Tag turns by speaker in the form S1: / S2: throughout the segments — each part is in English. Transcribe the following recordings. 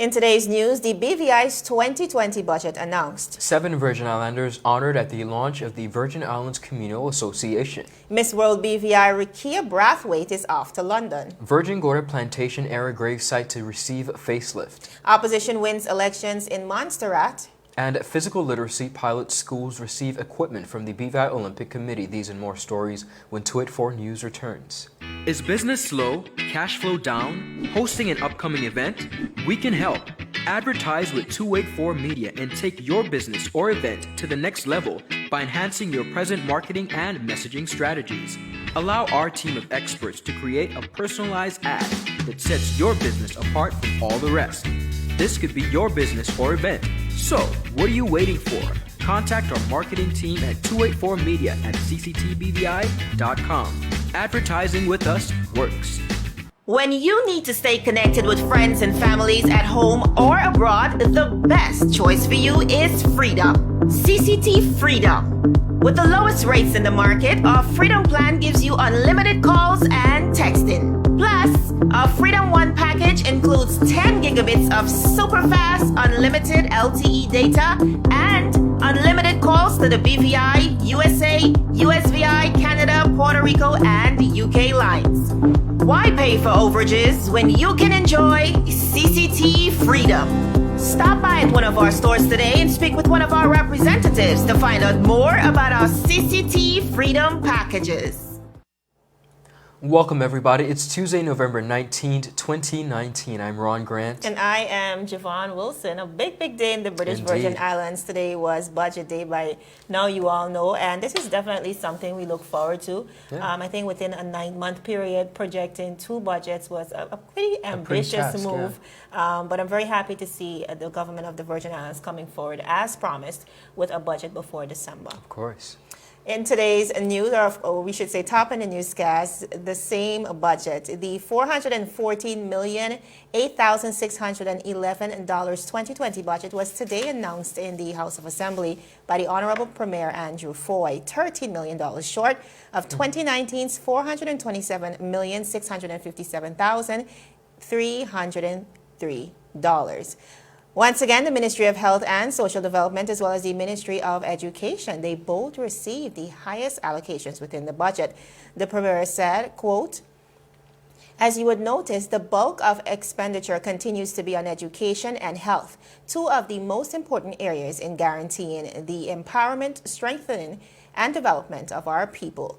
S1: In today's news, the BVI's 2020 budget announced.
S2: 7 Virgin Islanders honored at the launch of the Virgin Islands Communal Association.
S1: Miss World BVI Rikia Brathwaite is off to London.
S2: Virgin Gorda Plantation era grave site to receive facelift.
S1: Opposition wins elections in Montserrat.
S2: And physical literacy pilot schools receive equipment from the BVI Olympic Committee. These and more stories when 284 News returns.
S3: Is business slow? Cash flow down? Hosting an upcoming event? We can help. Advertise with 284 Media and take your business or event to the next level by enhancing your present marketing and messaging strategies. Allow our team of experts to create a personalized ad that sets your business apart from all the rest. This could be your business or event. So, what are you waiting for? Contact our marketing team at 284media at cctbvi.com. Advertising with us works.
S1: When you need to stay connected with friends and families at home or abroad, the best choice for you is Freedom. CCT Freedom. With the lowest rates in the market, our Freedom plan gives you unlimited calls and texting. Plus, our Freedom One package includes 10 gigabits of super fast, unlimited LTE data and unlimited calls to the BVI, USA, USVI, Canada, Puerto Rico, and UK lines. Why pay for overages when you can enjoy CCT Freedom? Stop by at one of our stores today and speak with one of our representatives to find out more about our CCT Freedom packages.
S2: Welcome everybody. It's Tuesday, November 19th, 2019. I'm Ron Grant.
S1: And I am Javon Wilson. A big day in the British Virgin Islands. Today was budget day by now you all know. And this is definitely something we look forward to. Yeah. I think within a 9-month period, projecting 2 budgets was a pretty ambitious move. Yeah. But I'm very happy to see the government of the Virgin Islands coming forward as promised with a budget before December.
S2: Of course.
S1: In today's news, or we should say top in the newscast, the same budget, the $414,008,611 2020 budget was today announced in the House of Assembly by the Honorable Premier Andrew Foy, $13 million short of 2019's $427,657,303. Once again, the Ministry of Health and Social Development as well as the Ministry of Education, they both received the highest allocations within the budget. The Premier said, quote, "As you would notice, the bulk of expenditure continues to be on education and health, 2 of the most important areas in guaranteeing the empowerment, strengthening, and development of our people."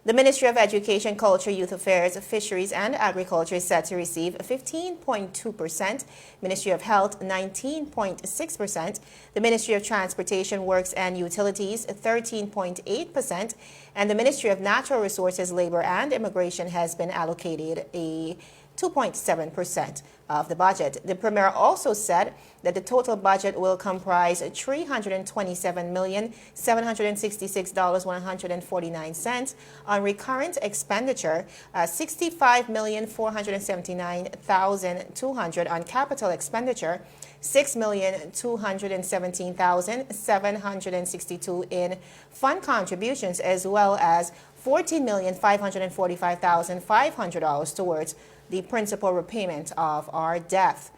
S1: The Ministry of Education, Culture, Youth Affairs, Fisheries, and Agriculture is set to receive 15.2%, Ministry of Health 19.6%, the Ministry of Transportation, Works and Utilities 13.8%, and the Ministry of Natural Resources, Labor and Immigration has been allocated a 2.7% of the budget. The Premier also said that the total budget will comprise $327,766,149 on recurrent expenditure, $65,479,200 on capital expenditure, $6,217,762 in fund contributions, as well as $14,545,500 towards the principal repayment of our debt.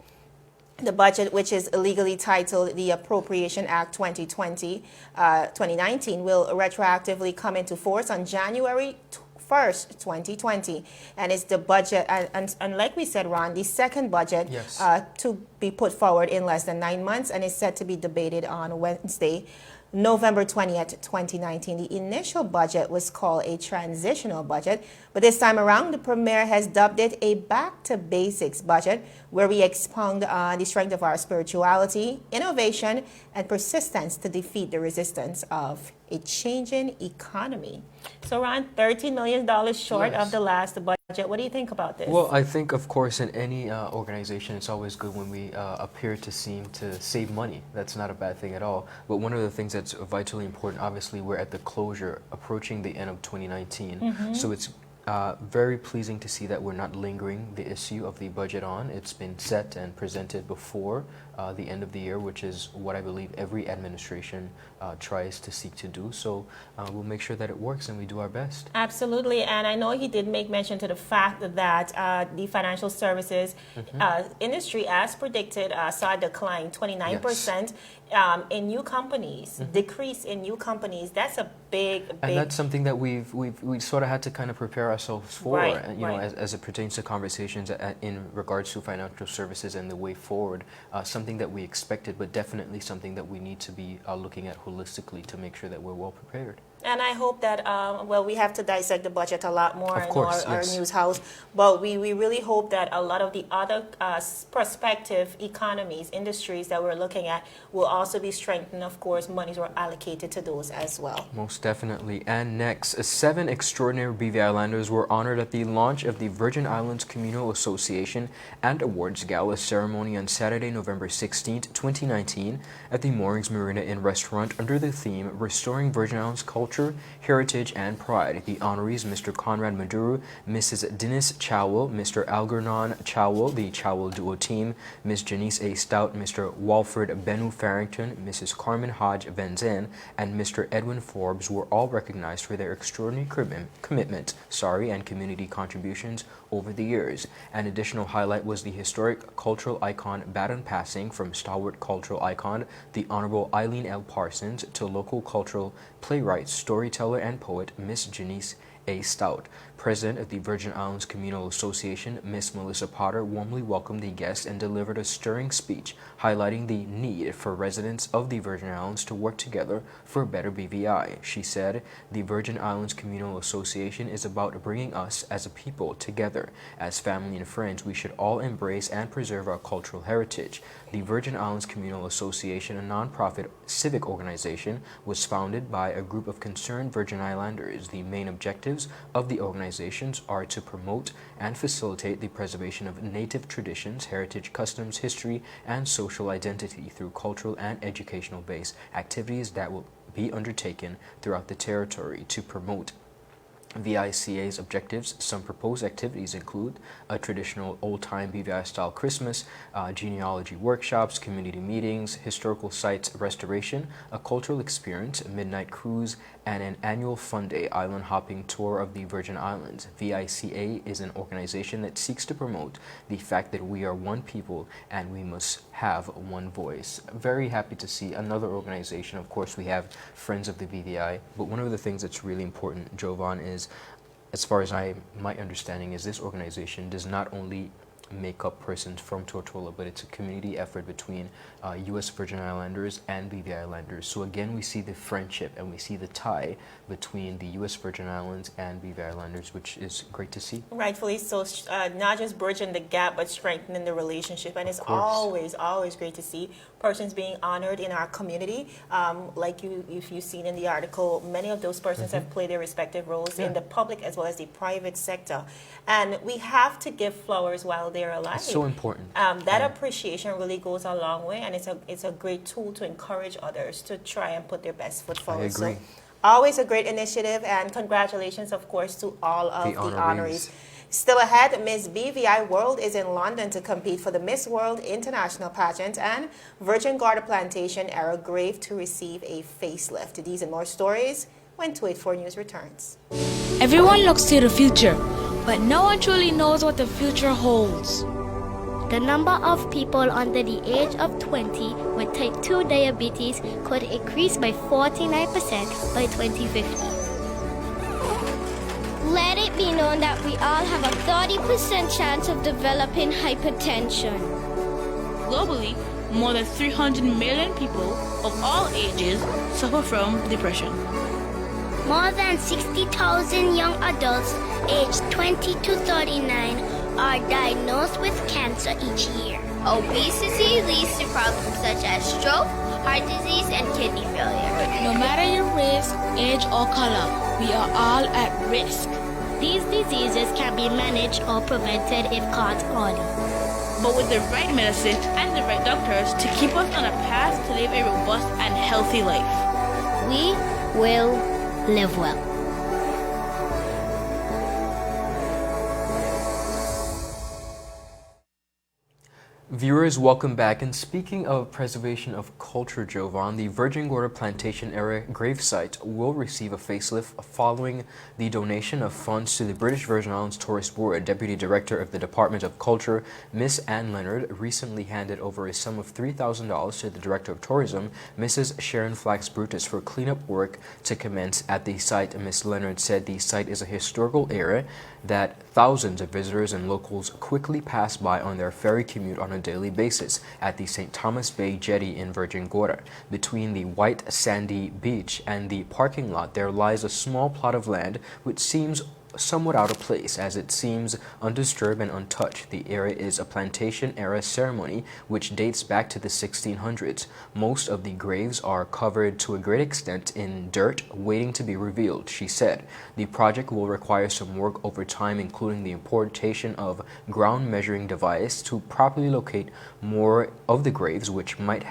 S1: The budget, which is legally titled the Appropriation Act 2019, will retroactively come into force on January 1st, 2020. And it's the budget, and like we said, Ron, the second budget to be put forward in less than 9 months, and is set to be debated on Wednesday, November 20th, 2019. The initial budget was called a transitional budget, but this time around, the Premier has dubbed it a back-to-basics budget, where we expound on the strength of our spirituality, innovation, and persistence to defeat the resistance of a changing economy. So around $13 million short of the last budget. What do you think about this?
S2: Well, I think, of course, in any organization, it's always good when we appear to seem to save money. That's not a bad thing at all. But one of the things that's vitally important, obviously, we're at the closure, approaching the end of 2019. So it's Very pleasing to see that we're not lingering the issue of the budget on. It's been set and presented before the end of the year, which is what I believe every administration tries to seek to do. So we'll make sure that it works and we do our best.
S1: Absolutely, and I know he did make mention to the fact that the financial services industry, as predicted, saw a decline 29% in new companies, decrease in new companies. That's a big.
S2: And that's something that we sort of had to kind of prepare ourselves for,
S1: Right,
S2: you know,
S1: right.
S2: as it pertains to conversations in regards to financial services and the way forward. Something that we expected, but definitely something that we need to be looking at holistically to make sure that we're well prepared.
S1: And I hope that, well, we have to dissect the budget a lot more
S2: Of course,
S1: in our
S2: yes.
S1: news house, but we really hope that a lot of the other prospective economies, industries that we're looking at will also be strengthened. Of course, monies were allocated to those as well.
S2: Most definitely. And next, 7 extraordinary BV Islanders were honored at the launch of the Virgin Islands Communal Association and Awards Gala ceremony on Saturday, November 16th, 2019 at the Moorings Marina Inn restaurant under the theme Restoring Virgin Islands Culture, Heritage, and Pride. The honorees, Mr. Conrad Maduro, Mrs. Dennis Chowell, Mr. Algernon Chowell, the Chowell Duo team, Ms. Janice A. Stout, Mr. Walfred Benu Farrington, Mrs. Carmen Hodge Benzan, and Mr. Edwin Forbes were all recognized for their extraordinary commitment and community contributions over the years. An additional highlight was the historic cultural icon baton passing from stalwart cultural icon, the Honorable Eileen L. Parsons, to local cultural playwright, storyteller, and poet, Miss Janice A. Stout. President of the Virgin Islands Communal Association, Miss Melissa Potter, warmly welcomed the guests and delivered a stirring speech highlighting the need for residents of the Virgin Islands to work together for a better BVI. She said, "The Virgin Islands Communal Association is about bringing us as a people together. As family and friends, we should all embrace and preserve our cultural heritage. The Virgin Islands Communal Association, a non-profit civic organization, was founded by a group of concerned Virgin Islanders. The main objectives of the organizations are to promote and facilitate the preservation of native traditions, heritage, customs, history, and social identity through cultural and educational-based activities that will be undertaken throughout the territory to promote VICA's objectives. Some proposed activities include a traditional old-time BVI-style Christmas, genealogy workshops, community meetings, historical sites restoration, a cultural experience, a midnight cruise, and an annual fun day island hopping tour of the Virgin Islands. VICA is an organization that seeks to promote the fact that we are one people and we must have one voice." Very happy to see another organization. Of course, we have Friends of the BVI, but one of the things that's really important, Jovan, is, as far as my understanding is, this organization does not only make up persons from Tortola, but it's a community effort between U.S. Virgin Islanders and BVI Islanders. So again, we see the friendship and we see the tie between the U.S. Virgin Islands and BVI Islanders, which is great to see.
S1: Rightfully so, not just bridging the gap, but strengthening the relationship. And it's always great to see persons being honored in our community. Like if you've seen in the article, many of those persons have played their respective roles in the public as well as the private sector. And we have to give flowers while they're alive.
S2: It's so important.
S1: That appreciation really goes a long way, and it's a great tool to encourage others to try and put their best foot forward.
S2: I agree.
S1: So, always a great initiative, and congratulations, of course, to all of the honorees. Still ahead, Miss BVI World is in London to compete for the Miss World International pageant, and Virgin Gorda Plantation Era Grave to receive a facelift. These and more stories when 284 News returns.
S4: Everyone looks to the future, but no one truly knows what the future holds.
S5: The number of people under the age of 20 with type 2 diabetes could increase by 49% by 2050. Let it be known that we all have a 30% chance of developing hypertension.
S6: Globally, more than 300 million people of all ages suffer from depression.
S5: More than 60,000 young adults aged 20 to 39 are diagnosed with cancer each year. Obesity leads to problems such as stroke, heart disease, and kidney failure.
S4: No matter your race, age, or color, we are all at risk.
S5: These diseases can be managed or prevented if caught early.
S6: But with the right medicine and the right doctors to keep us on a path to live a robust and healthy life,
S5: we will live well.
S2: Viewers, welcome back. And speaking of preservation of culture, Jovan, the Virgin Gorda Plantation era gravesite will receive a facelift following the donation of funds to the British Virgin Islands Tourist Board. Deputy Director of the Department of Culture, Miss Anne Leonard, recently handed over a sum of $3,000 to the Director of Tourism, Mrs. Sharon Flax Brutus, for cleanup work to commence at the site. Miss Leonard said the site is a historical area that thousands of visitors and locals quickly pass by on their ferry commute on a daily basis at the St. Thomas Bay Jetty in Virgin Gorda. Between the white sandy beach and the parking lot, there lies a small plot of land which seems somewhat out of place, as it seems undisturbed and untouched. The area is a plantation-era ceremony which dates back to the 1600s. Most of the graves are covered to a great extent in dirt, waiting to be revealed, she said. The project will require some work over time, including the importation of ground measuring device to properly locate more of the graves which might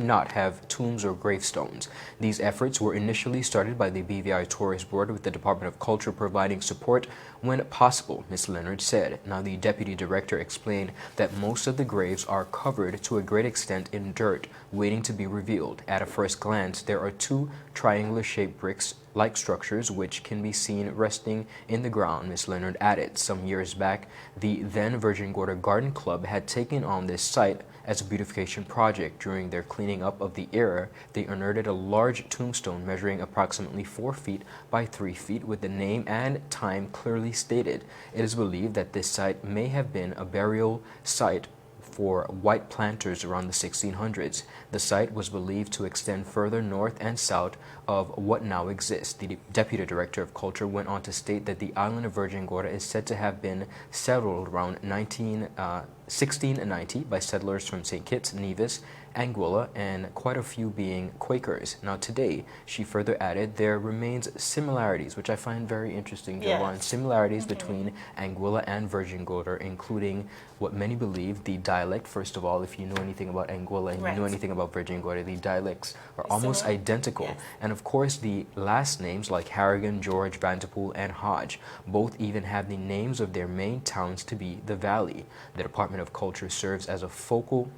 S2: not have tombs or gravestones. These efforts were initially started by the BVI Tourist Board, with the Department of Culture providing support when possible, Ms. Leonard said. Now, the Deputy Director explained that most of the graves are covered to a great extent in dirt, waiting to be revealed. At a first glance, there are two triangular-shaped bricks-like structures which can be seen resting in the ground, Ms. Leonard added. Some years back, the then Virgin Gorda Garden Club had taken on this site as a beautification project. During their cleaning up of the area, they unearthed a large tombstone measuring approximately 4 feet by 3 feet with the name and time clearly stated. It is believed that this site may have been a burial site for white planters around the 1600s. The site was believed to extend further north and south of what now exists. The Deputy Director of Culture went on to state that the island of Virgin Gorda is said to have been settled around 1690 by settlers from St. Kitts, Nevis, Anguilla, and quite a few being Quakers. Now today, she further added, there remains similarities, which I find very interesting, Jovan.
S1: Yes.
S2: Similarities between Anguilla and Virgin Gorda, including what many believe the dialect. First of all, if you know anything about Anguilla and you know anything about Virgin Gorda, the dialects are almost identical.
S1: Yes.
S2: And of course, the last names like Harrigan, George, Vanderpool, and Hodge both even have the names of their main towns to be the valley. The Department of Culture serves as a focal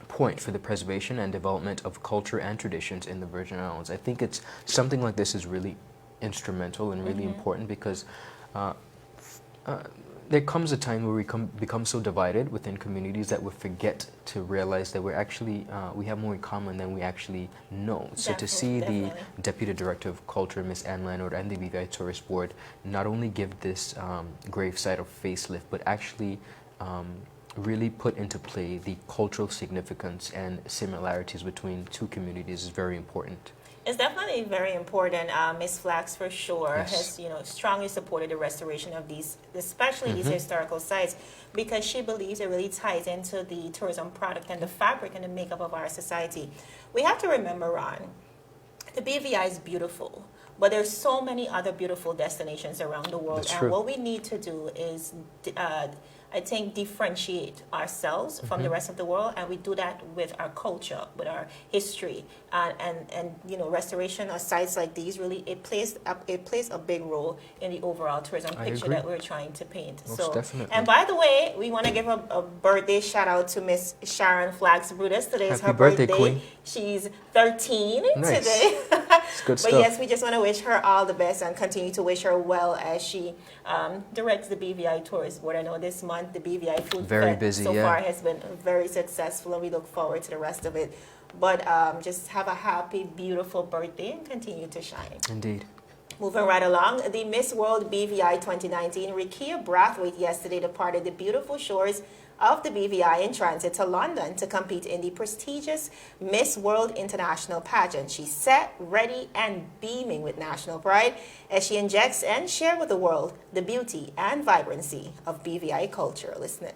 S2: point for the preservation and development of culture and traditions in the Virgin Islands. I think it's something like this is really instrumental and really important, because there comes a time where we become so divided within communities that we forget to realize that we're actually we have more in common than we actually know. So to see the Deputy Director of Culture, Ms. Anne Leonard, and the BVI Tourist Board not only give this gravesite a facelift, but actually really put into play the cultural significance and similarities between two communities is very important.
S1: It's definitely very important. Ms. Flax, for sure,
S2: Yes.
S1: has strongly supported the restoration of these, especially these historical sites, because she believes it really ties into the tourism product and the fabric and the makeup of our society. We have to remember, Ron, the BVI is beautiful, but there's so many other beautiful destinations around the world.
S2: That's
S1: And
S2: true.
S1: what we need to do is I think, differentiate ourselves from the rest of the world, and we do that with our culture, with our history, and restoration of sites like these. Really, it plays a big role in the overall tourism
S2: I
S1: picture
S2: agree.
S1: that we're trying to paint.
S2: Most definitely.
S1: And by the way, we want to give a birthday shout out to Miss Sharon Flax Brutus. Today is
S2: Happy
S1: her
S2: birthday, Queen.
S1: She's 13
S2: Nice.
S1: today.
S2: It's good
S1: But
S2: stuff.
S1: yes, we just want to wish her all the best and continue to wish her well as she directs the BVI Tourist Board. I know this month the BVI Food
S2: Very
S1: Fest
S2: busy,
S1: so
S2: yeah.
S1: far has been very successful, and we look forward to the rest of it. But just have a happy, beautiful birthday and continue to shine.
S2: Indeed.
S1: Moving right along, the Miss World BVI 2019, Rikia Brathwaite yesterday departed the beautiful shores of the BVI in transit to London to compete in the prestigious Miss World International pageant. She's set, ready, and beaming with national pride as she injects and shares with the world the beauty and vibrancy of BVI culture. Listen in.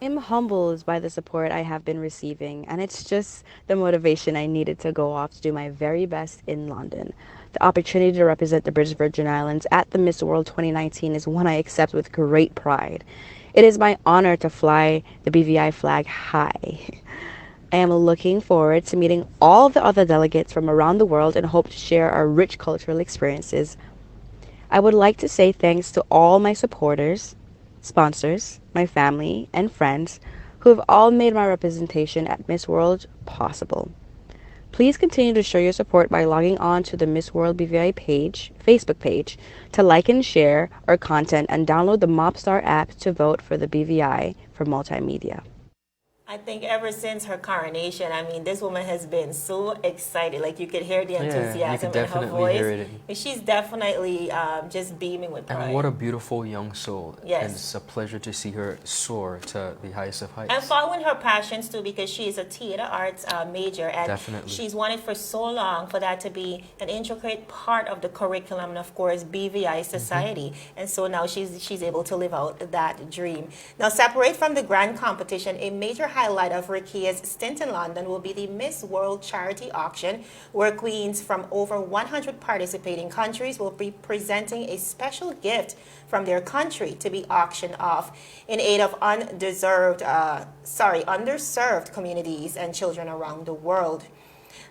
S7: I'm humbled by the support I have been receiving, and it's just the motivation I needed to go off to do my very best in London. The opportunity to represent the British Virgin Islands at the Miss World 2019 is one I accept with great pride. It is my honor to fly the BVI flag high. I am looking forward to meeting all the other delegates from around the world and hope to share our rich cultural experiences. I would like to say thanks to all my supporters, sponsors, my family, and friends who have all made my representation at Miss World possible. Please continue to show your support by logging on to the Miss World BVI Facebook page, to like and share our content and download the Mobstar app to vote for the BVI for multimedia.
S1: I think ever since her coronation, I mean, this woman has been so excited. Like, you could hear the enthusiasm in her voice.
S2: Hear it.
S1: And she's definitely just beaming with pride.
S2: And what a beautiful young soul.
S1: Yes.
S2: And it's a pleasure to see her soar to the highest of heights.
S1: And following her passions, too, because she's a theater arts major. And
S2: Definitely.
S1: she's wanted for so long for that to be an intricate part of the curriculum and, of course, BVI society. And so now she's able to live out that dream. Now, separate from the grand competition, a major highlight of Rakia's stint in London will be the Miss World charity auction, where queens from over 100 participating countries will be presenting a special gift from their country to be auctioned off in aid of underserved communities and children around the world.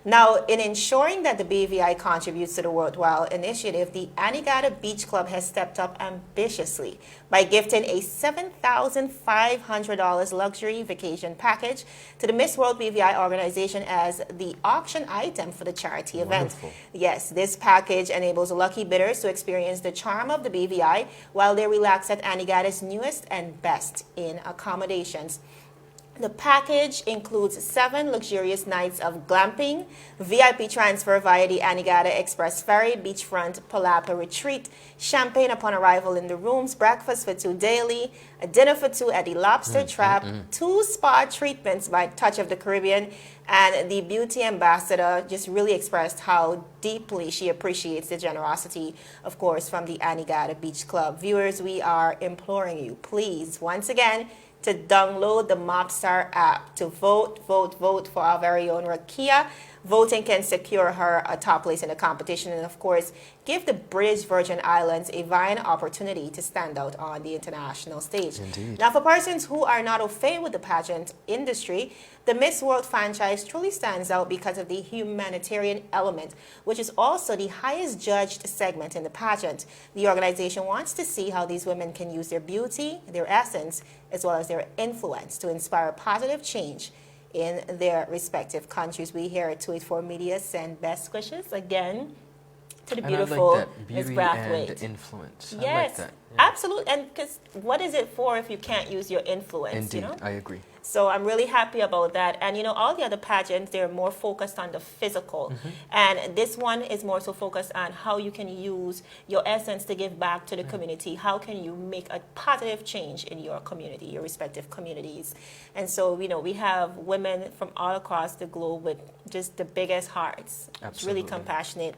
S1: Now, in ensuring that the BVI contributes to the worthwhile initiative, the Anegada Beach Club has stepped up ambitiously by gifting a $7,500 luxury vacation package to the Miss World BVI organization as the auction item for the charity event. Yes, this package enables lucky bidders to experience the charm of the BVI while they relax at Anegada's newest and best in accommodations. The package includes 7 luxurious nights of glamping, VIP transfer via the Anegada Express Ferry, beachfront Palapa retreat, champagne upon arrival in the rooms, breakfast for 2 daily, a dinner for 2 at the Lobster Trap, 2 spa treatments by Touch of the Caribbean, and the beauty ambassador just really expressed how deeply she appreciates the generosity, of course, from the Anegada Beach Club. Viewers, we are imploring you, please, once again, to download the Mobstar app to vote for our very own Rakia. Voting can secure her a top place in the competition and, of course, give the British Virgin Islands a fine opportunity to stand out on the international stage.
S2: Indeed.
S1: Now, for persons who are not au fait with the pageant industry, the Miss World franchise truly stands out because of the humanitarian element, which is also the highest judged segment in the pageant. The organization wants to see how these women can use their beauty, their essence, as well as their influence to inspire positive change in their respective countries. We here at 284 Media send best wishes again to the beautiful
S2: and I like that.
S1: Miss
S2: Beauty
S1: Brathwaite.
S2: and influence.
S1: Yes,
S2: I like that. Yeah.
S1: absolutely. And because what is it for if you can't use your influence?
S2: Indeed,
S1: You know?
S2: I agree.
S1: So I'm really happy about that. And, you know, all the other pageants, they're more focused on the physical. And this one is more so focused on how you can use your essence to give back to the community. How can you make a positive change in your community, your respective communities? And so, you know, we have women from all across the globe with just the biggest hearts.
S2: Absolutely.
S1: Really compassionate,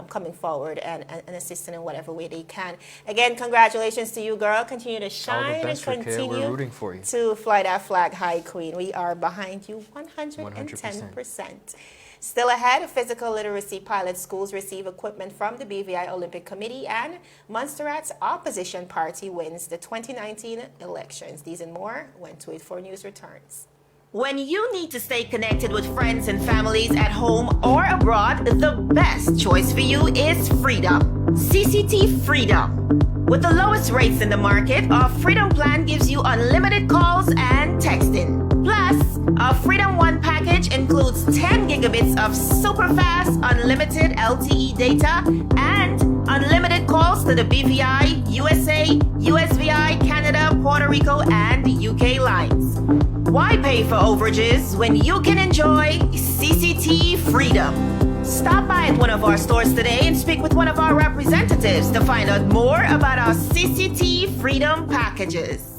S1: coming forward and assisting in whatever way they can. Again, congratulations to you, girl. Continue to
S2: All
S1: shine
S2: the best,
S1: and
S2: Rakia. We're
S1: continue
S2: rooting for you.
S1: to fly that flag high, Queen. We are behind you 110%. Still ahead, physical literacy pilot schools receive equipment from the BVI Olympic Committee, and Montserrat's opposition party wins the 2019 elections. These and more when 284 News returns. When you need to stay connected with friends and families at home or abroad, the best choice for you is Freedom. CCT Freedom. With the lowest rates in the market, our Freedom plan gives you unlimited calls and texting. Plus, our Freedom One package includes 10 gigabits of super fast, unlimited LTE data and unlimited calls to the BVI, USA, USVI, Canada, Puerto Rico, and UK lines. Why pay for overages when you can enjoy CCT Freedom? Stop by at one of our stores today and speak with one of our representatives to find out more about our CCT Freedom packages.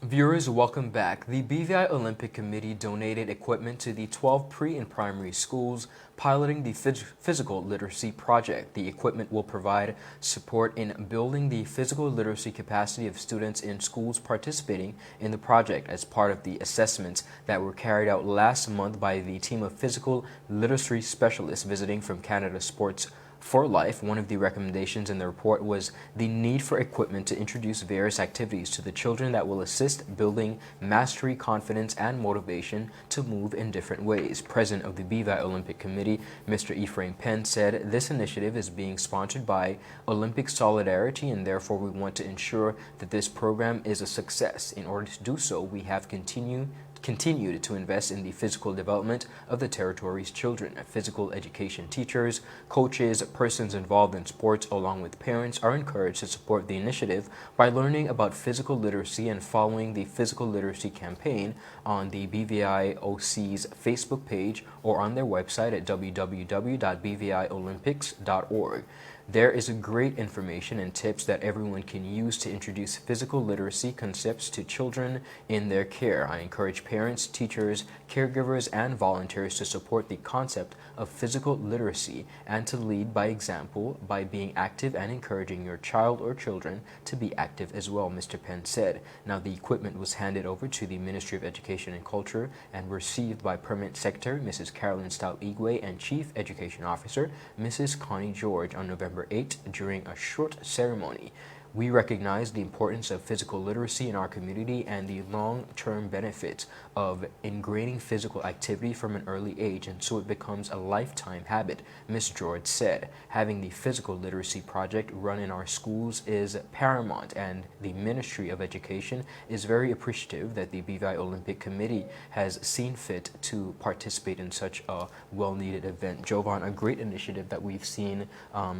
S2: Viewers, welcome back. The BVI Olympic Committee donated equipment to the 12 pre- and primary schools piloting the physical literacy project. The equipment will provide support in building the physical literacy capacity of students in schools participating in the project as part of the assessments that were carried out last month by the team of physical literacy specialists visiting from Canada Sports for Life, one of the recommendations in the report was the need for equipment to introduce various activities to the children that will assist building mastery, confidence, and motivation to move in different ways. President of the BVI Olympic Committee, Mr. Ephraim Penn, said this initiative is being sponsored by Olympic Solidarity, and therefore we want to ensure that this program is a success. In order to do so, we have continued to invest in the physical development of the territory's children. Physical education teachers, coaches, persons involved in sports, along with parents, are encouraged to support the initiative by learning about physical literacy and following the physical literacy campaign on the BVI OC's Facebook page or on their website at www.bviolympics.org. There is great information and tips that everyone can use to introduce physical literacy concepts to children in their care. I encourage parents, teachers, caregivers, and volunteers to support the concept of physical literacy and to lead by example by being active and encouraging your child or children to be active as well, Mr. Penn said. Now, the equipment was handed over to the Ministry of Education and Culture and received by Permanent Secretary Mrs. Carolyn Stout Igwe and Chief Education Officer Mrs. Connie George on November 8 during a short ceremony. We recognize the importance of physical literacy in our community and the long-term benefits of ingraining physical activity from an early age, and so it becomes a lifetime habit, Ms. George said. Having the physical literacy project run in our schools is paramount, and the Ministry of Education is very appreciative that the BVI Olympic Committee has seen fit to participate in such a well-needed event. Jovan, a great initiative that we've seen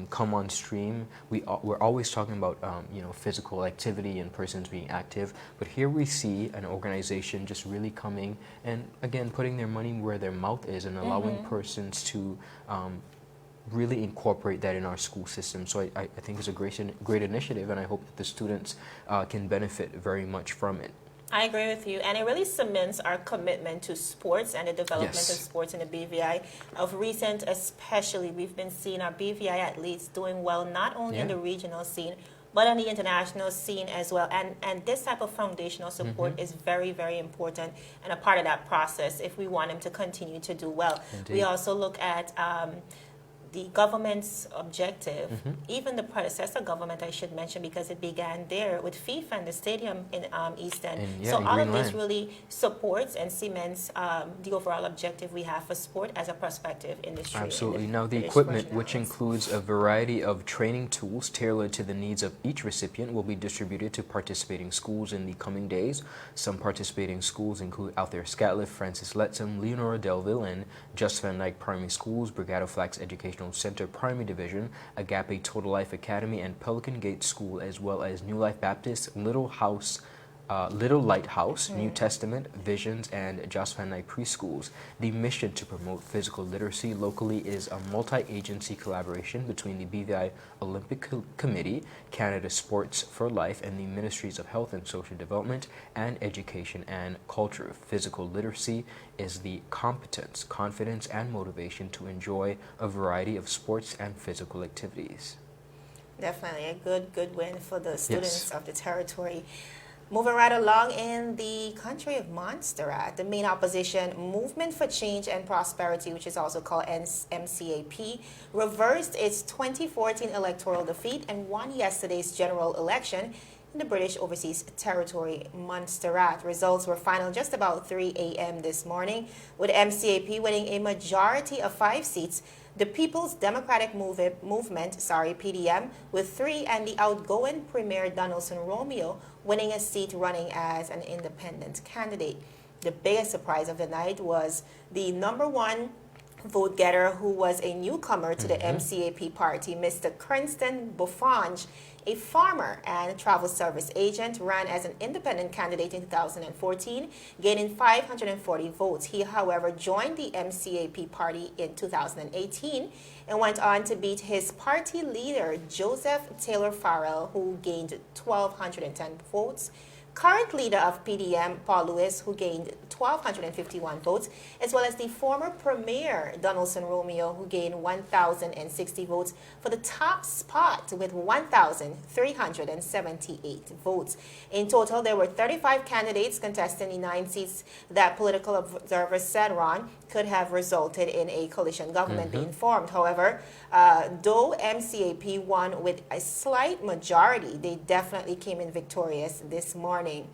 S2: come on stream. We're always talking about physical activity and persons being active, but here we see an organization just really coming and again putting their money where their mouth is and allowing persons to really incorporate that in our school system. So I think it's a great initiative, and I hope that the students can benefit very much from it.
S1: I agree with you, and it really cements our commitment to sports and the development of sports in the BVI. Of recent, especially, we've been seeing our BVI athletes doing well, not only in the regional scene, but on the international scene as well. And this type of foundational support is very, very important and a part of that process if we want them to continue to do well.
S2: Indeed.
S1: We also look at the government's objective, even the predecessor government, I should mention, because it began there with FIFA and the stadium in East End. So all of this really supports and cements the overall objective we have for sport as a prospective industry.
S2: Absolutely. Now, the equipment, which includes a variety of training tools tailored to the needs of each recipient, will be distributed to participating schools in the coming days. Some participating schools include Altair Scatliff, Francis Lettsome, Leonora Delville, and Just Van Dyke Primary Schools, Brigado Flax Educational Center Primary Division, Agape Total Life Academy, and Pelican Gate School, as well as New Life Baptist, Little Lighthouse, New Testament, Visions, and Just Van Dyke Preschools. The mission to promote physical literacy locally is a multi-agency collaboration between the BVI Olympic Committee, Canada Sports for Life, and the Ministries of Health and Social Development and Education and Culture. Physical literacy is the competence, confidence, and motivation to enjoy a variety of sports and physical activities.
S1: Definitely a good win for the students of the territory. Moving right along in the country of Montserrat, the main opposition Movement for Change and Prosperity, which is also called MCAP, reversed its 2014 electoral defeat and won yesterday's general election in the British Overseas Territory, Montserrat. Results were final just about 3 a.m. this morning, with MCAP winning a majority of 5 seats, the People's Democratic Movement, PDM, with 3, and the outgoing Premier Donaldson Romeo winning a seat running as an independent candidate. The biggest surprise of the night was the #1 vote getter, who was a newcomer to the MCAP party, Mr. Cranston Buffange, a farmer and travel service agent, ran as an independent candidate in 2014, gaining 540 votes. He, however, joined the MCAP party in 2018 and went on to beat his party leader, Joseph Taylor Farrell, who gained 1,210 votes. current leader of PDM, Paul Lewis, who gained 1,251 votes, as well as the former premier, Donaldson Romeo, who gained 1,060 votes for the top spot with 1,378 votes. In total, there were 35 candidates contesting the 9 seats that political observers said, Ron, could have resulted in a coalition government being formed. However, though MCAP won with a slight majority, they definitely came in victorious this morning.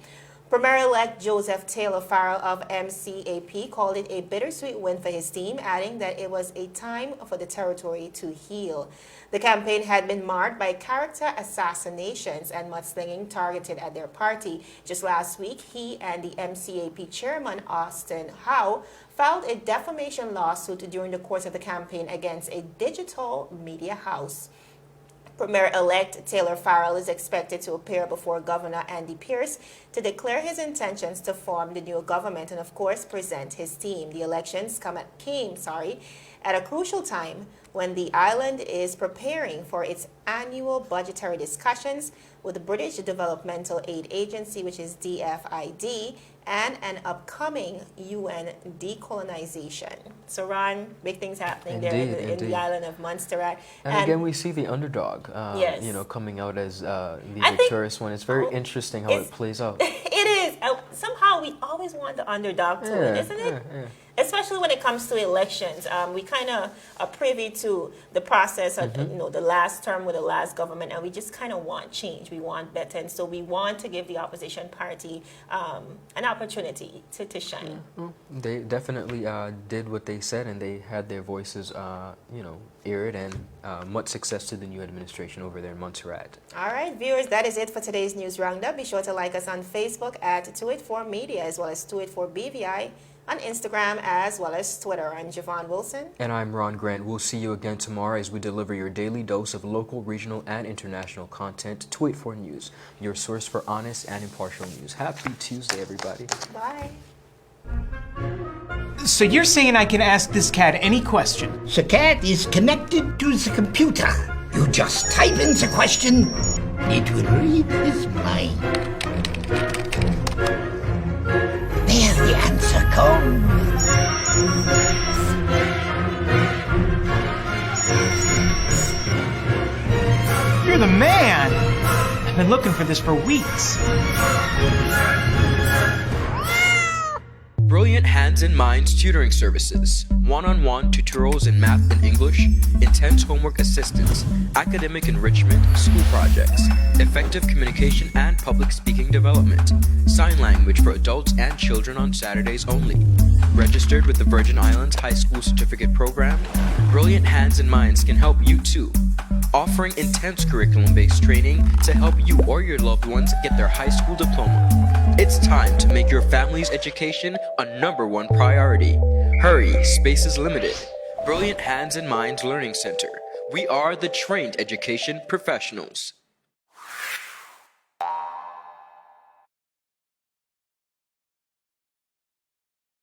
S1: Premier-elect Joseph Taylor Farrell of MCAP called it a bittersweet win for his team, adding that it was a time for the territory to heal. The campaign had been marred by character assassinations and mudslinging targeted at their party. Just last week, he and the MCAP chairman, Austin Howe, filed a defamation lawsuit during the course of the campaign against a digital media house. Premier-elect Taylor Farrell is expected to appear before Governor Andy Pierce to declare his intentions to form the new government and, of course, present his team. The elections came at a crucial time when the island is preparing for its annual budgetary discussions with the British Developmental Aid Agency, which is DFID, and an upcoming UN decolonization. So, Ron, big things happening there in the island of Montserrat.
S2: And again, we see the underdog,
S1: yes,
S2: coming out as the victorious one. It's very interesting how it plays out.
S1: It is. Somehow we always want the underdog to win, isn't it?
S2: Yeah.
S1: Especially when it comes to elections. We kind of are privy to the process of the last term with the last government, and we just kind of want change. We want better, and so we want to give the opposition party an opportunity to shine.
S2: They definitely did what they said, and they had their voices, aired, and much success to the new administration over there in Montserrat.
S1: All right, viewers, that is it for today's News Roundup. Be sure to like us on Facebook at 284 Media, as well as 284 BVI, on Instagram as well as Twitter. I'm Javon Wilson.
S2: And I'm Ron Grant. We'll see you again tomorrow as we deliver your daily dose of local, regional, and international content. 284 News, your source for honest and impartial news. Happy Tuesday, everybody.
S1: Bye.
S8: So you're saying I can ask this cat any question?
S9: The cat is connected to the computer. You just type in the question, it will read his mind. There the answer comes.
S8: You're the man! I've been looking for this for weeks.
S3: Brilliant Hands and Minds Tutoring Services, one-on-one tutorials in math and English, intense homework assistance, academic enrichment, school projects, effective communication and public speaking development, sign language for adults and children on Saturdays only. Registered with the Virgin Islands High School Certificate Program, Brilliant Hands and Minds can help you too. Offering intense curriculum-based training to help you or your loved ones get their high school diploma. It's time to make your family's education a #1 priority. Hurry, space is limited. Brilliant Hands and Minds Learning Center. We are the trained education professionals.